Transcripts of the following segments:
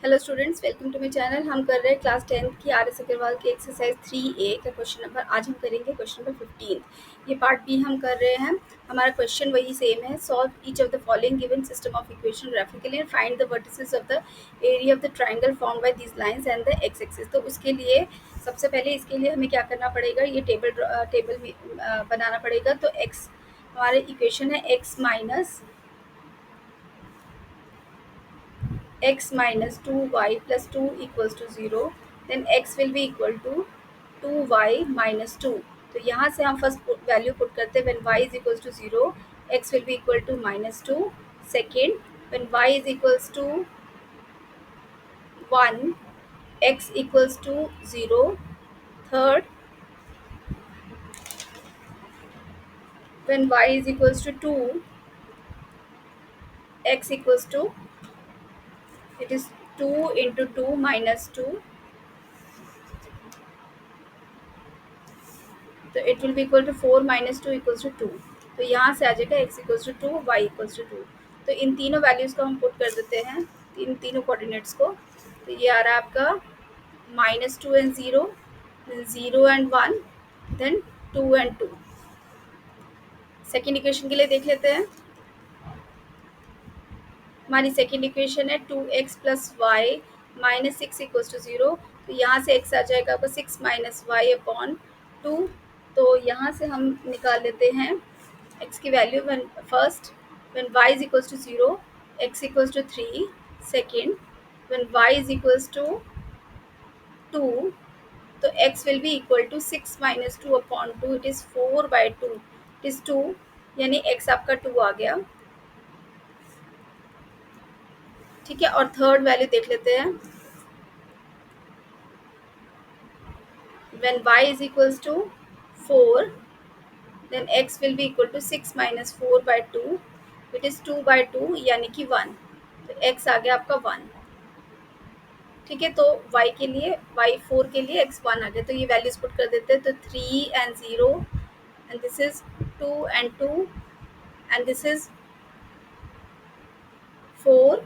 Hello students, welcome to my channel. हम कर रहे हैं क्लास 10th की आर एस अग्रवाल की एक्सरसाइज 3A का क्वेश्चन नंबर। आज हम करेंगे क्वेश्चन नंबर 15। ये पार्ट बी हम कर रहे हैं। हमारा क्वेश्चन वही सेम है। Solve each of the following given system of equation graphically and find the vertices of the area of the triangle formed by these lines and the x axis. तो उसके लिए सबसे पहले इसके लिए हमें क्या करना पड़ेगा, ये टेबल बनाना पड़ेगा। तो एक्स हमारे इक्वेशन है x minus 2y plus 2 equals to 0, then x will be equal to 2y minus 2. तो यहाँ से हम फर्स्ट वैल्यू पुट करते हैं। when y is equals to 0, x will be equal to minus 2. Second, when y is equals to 1, x equals to 0. Third, when y is equals to 2, x equals to, it is 2 into 2 minus 2. तो it will be equal to 4 minus 2 equals to 2। तो यहाँ से आ जाएगा x equals to 2, y equals to 2। तो इन तीनों values को हम पुट कर देते हैं, इन तीनों कोऑर्डिनेट्स को। तो ये आ रहा है आपका -2 and 0, 0 and 1, then 2 and 2। Second equation के लिए देख लेते हैं। हमारी सेकेंड इक्वेशन है 2x plus y minus 6 equals to 0। तो यहाँ से x आ जाएगा आपका 6 माइनस वाई अपॉन 2। तो यहाँ से हम निकाल लेते हैं x की value. when y is equals to 0, x equals to 3. Second, when y is equals to 2, तो x will be equal to 6 minus 2 upon 2, it is 4 by 2, it is 2, यानी x आपका 2 आ गया। ठीक है, और थर्ड वैल्यू देख लेते हैं। when y is equals to 4, then x will be equal to 6 minus 4 by 2, it is 2 by 2, यानी कि 1। तो x आ गया आपका 1। ठीक है, तो y के लिए, y4 के लिए x 1 आ गया। तो ये वैल्यूज पुट कर देते हैं। तो 3 and 0, and this is 2 and 2, and this is 4,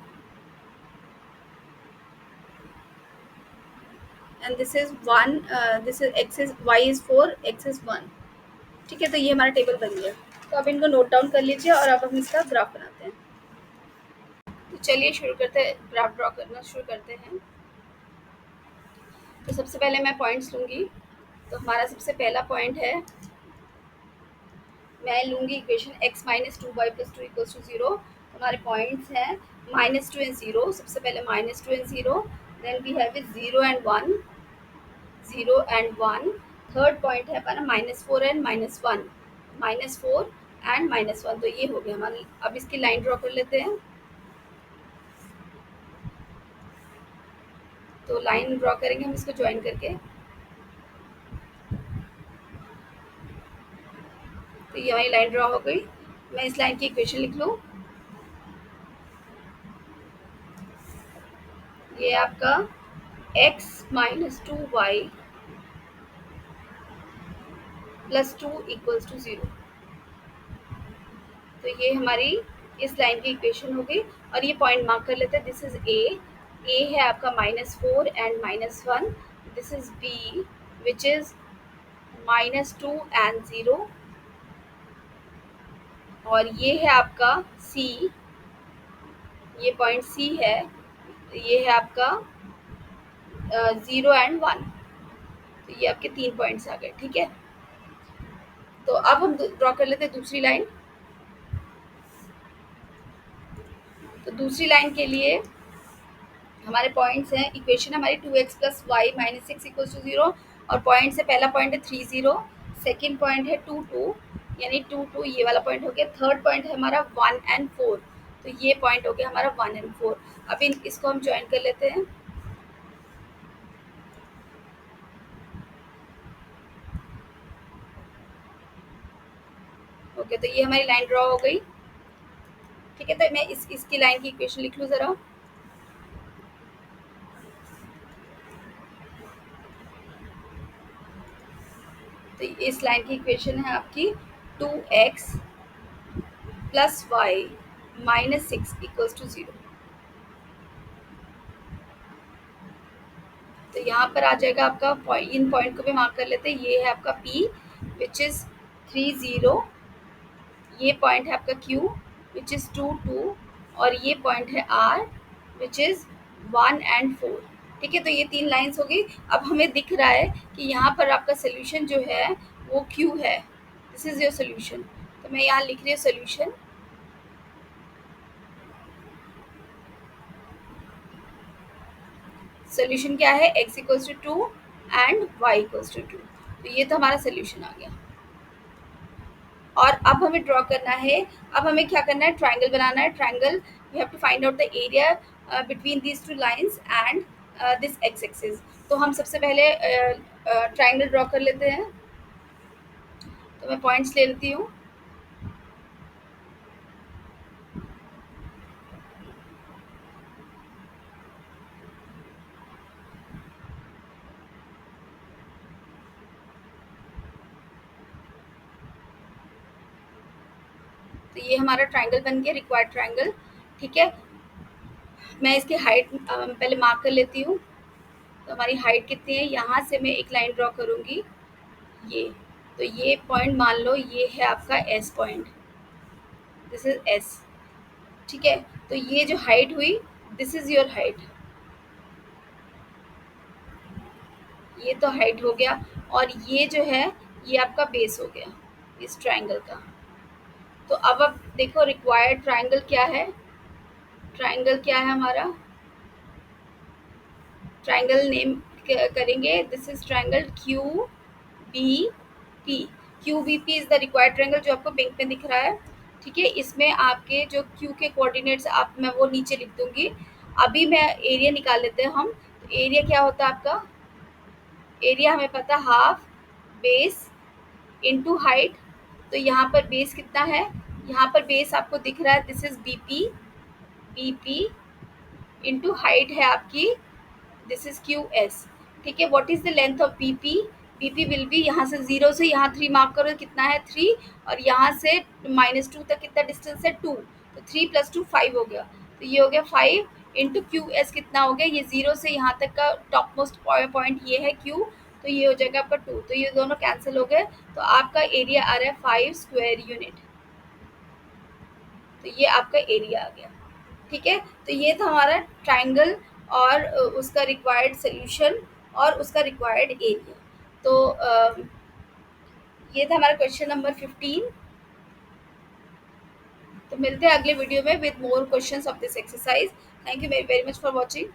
and this is 1, this is x is, y is 4, x is 1। ठीक है, तो ये हमारा टेबल बन गया। तो अब इनको नोट डाउन कर लीजिए और अब हम इसका ग्राफ बनाते हैं। तो चलिए शुरू करते हैं, ग्राफ ड्रॉ करना शुरू करते हैं। तो सबसे पहले मैं पॉइंट्स लूँगी। तो हमारा सबसे पहला पॉइंट है, मैं लूँगी equation x minus 2y plus 2 equals to 0। हमारे पॉइंट्स हैं -2 एंड 0। सबसे पहले -2 and 0, then we have is 0 and 1, 0 and 1। Third point है हमारा -4 एंड -1, -4 एंड -1। तो ये हो गया हमारा। अब इसकी लाइन ड्रॉ कर लेते हैं। तो लाइन ड्रॉ करेंगे हम इसको ज्वाइन करके। तो ये हमारी लाइन ड्रॉ हो गई। मैं इस लाइन की इक्वेशन लिख लूँ। ये आपका x minus 2y plus 2 equals to 0। तो ये हमारी इस लाइन की इक्वेशन हो गई। और ये पॉइंट मार्क कर लेते हैं। दिस इज ए है आपका -4 and -1। This is B which is -2 and 0। और ये है आपका सी, ये पॉइंट सी है। ये है आपका 0 एंड 1। तो ये आपके 3 पॉइंट्स आ गए। ठीक है, तो अब हम ड्रॉ कर लेते हैं दूसरी लाइन। तो दूसरी लाइन के लिए हमारे पॉइंट्स हैं, इक्वेशन हमारी 2x plus y minus 6 equals to 0। और पॉइंट से पहला पॉइंट है 3 0, सेकेंड पॉइंट है 2 2, यानी 2 2 ये वाला पॉइंट हो गया। थर्ड पॉइंट है हमारा 1 एंड 4। तो ये पॉइंट हो गया हमारा 1 एंड 4। अब इसको हम ज्वाइन कर लेते हैं। ओके, तो ये हमारी लाइन ड्रॉ हो गई। ठीक है, तो मैं इसकी लाइन की इक्वेशन लिख लूँ ज़रा। तो इस लाइन की इक्वेशन है आपकी 2x plus y minus 6 equals to 0। तो यहाँ पर आ जाएगा आपका पॉइंट, इन पॉइंट को भी मार्क कर लेते हैं। ये है आपका P विच इज़ 3 0, ये पॉइंट है आपका Q विच इज़ 2 2, और ये पॉइंट है R विच इज़ 1 एंड 4। ठीक है, तो ये 3 लाइंस हो गई। अब हमें दिख रहा है कि यहाँ पर आपका सोल्यूशन जो है वो Q है। This is your solution. तो मैं यहाँ लिख रही हूँ सोल्यूशन। सोल्यूशन क्या है, x equals to 2 and y equals to 2। तो ये तो हमारा सोल्यूशन आ गया। और अब हमें ड्रॉ करना है, अब हमें क्या करना है, ट्राइंगल बनाना है। Triangle we have to find out the area between these two lines and this x axis. तो हम सबसे पहले ट्राइंगल ड्रॉ कर लेते हैं। तो मैं पॉइंट्स ले लेती हूँ। तो ये हमारा ट्राइंगल बन गया, रिक्वायर्ड ट्राइंगल। ठीक है, मैं इसकी हाइट पहले मार्क कर लेती हूँ। तो हमारी हाइट कितनी है, यहाँ से मैं एक लाइन ड्रॉ करूँगी, ये। तो ये पॉइंट मान लो ये है आपका S point, this is S. ठीक है, तो ये जो हाइट हुई, दिस इज योर हाइट, ये तो हाइट हो गया। और ये जो है ये आपका बेस हो गया इस ट्राइंगल का। तो अब देखो रिक्वायर्ड ट्राइंगल क्या है, ट्राइंगल क्या है हमारा, ट्राइंगल नेम करेंगे, this is triangle Q B P. Q B P is the required triangle जो आपको बैंक में दिख रहा है। ठीक है, इसमें आपके जो क्यू के कोऑर्डिनेट्स आप, मैं वो नीचे लिख दूंगी। अभी मैं एरिया निकाल लेते हैं हम। तो एरिया क्या होता है आपका, एरिया हमें पता हाफ बेस इनटू हाइट। तो यहाँ पर बेस कितना है, यहाँ पर बेस आपको दिख रहा है, this is B P into height है आपकी, दिस इज क्यू एस। ठीक है, what is the length of BP, BP will be, यहाँ से 0 से यहाँ 3 मार्क करो, कितना है 3, और यहाँ से -2 तक कितना डिस्टेंस है 2। तो 3 + 2 5 हो गया। तो ये हो गया 5 इंटू क्यू एस, कितना हो गया, ये 0 से यहाँ तक का टॉप मोस्ट पॉइंट ये है क्यू। तो ये हो जाएगा आपका 2, तो ये दोनों कैंसिल हो गए। तो आपका एरिया आ रहा है 5 स्क्वायर यूनिट। तो ये आपका एरिया आ गया। ठीक है, तो ये था हमारा ट्राइंगल और उसका रिक्वायर्ड सोल्यूशन और उसका रिक्वायर्ड एरिया। तो ये था हमारा क्वेश्चन नंबर 15। तो मिलते हैं अगले वीडियो में with more questions of this exercise. Thank you very very much for watching.